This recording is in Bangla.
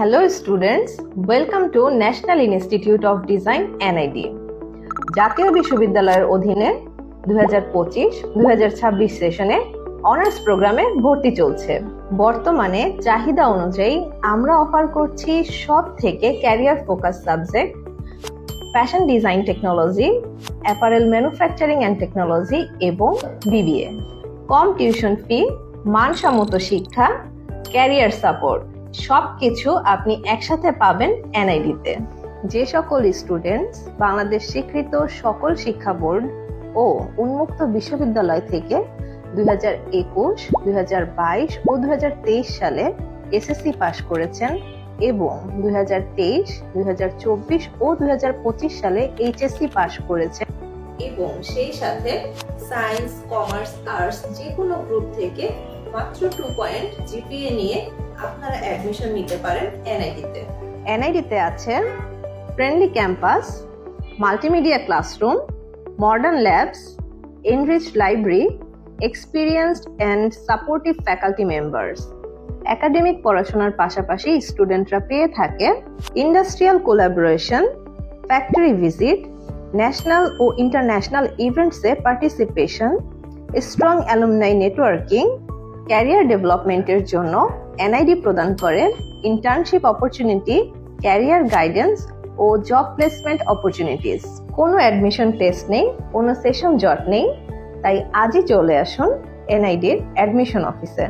Hello students, welcome to National Institute of Design NID. জাতীয় বিশ্ববিদ্যালয়ের অধীনে 2025-2026 সেশনে অনার্স প্রোগ্রামে ভর্তি চলছে। বর্তমানে চাহিদা অনুযায়ী আমরা অফার করছি সব থেকে career focus subject fashion design technology, apparel manufacturing and technology এবং বিবিএ। কম টিউশন ফি, মানসম্মত শিক্ষা, ক্যারিয়ার সাপোর্ট সবকিছু আপনি একসাথে পাবেন এনআইডিতে। যে সকল স্টুডেন্টস বাংলাদেশ স্বীকৃত সকল শিক্ষা বোর্ড ও উন্মুক্ত বিশ্ববিদ্যালয় থেকে 2021, 2022 ও 2023 সালে এসএসসি পাস করেছেন এবং 2023, 2024 ও 2025 সালে এইচএসসি পাস করেছেন এবং সেই সাথে সায়েন্স, কমার্স, আর্টস যে কোনো গ্রুপ থেকে মাত্র 2 পয়েন্ট জিপিএ নিয়ে আপনারা অ্যাডমিশন নিতে পারেন এনআইডিতে। এনআইডিতে আছে friendly campus, multimedia classroom, modern labs, enriched library, experienced and supportive faculty members. Academic পড়াশোনার পাশাপাশি স্টুডেন্টরা পেয়ে থাকে industrial collaboration, factory visit, national ও ইন্টারন্যাশনাল ইভেন্টসে participation, strong alumni networking. Career ডেভেলপমেন্টের জন্য এনআইডি প্রদান করে ইন্টার্নশিপ অপরচুনিটি, ক্যারিয়ার গাইডেন্স ও জব প্লেসমেন্ট অপরচুনিটিস। কোনো অ্যাডমিশন টেস্ট নেই, কোনো সেশন জট নেই, তাই আজই চলে আসুন এনআইডির অ্যাডমিশন অফিসে।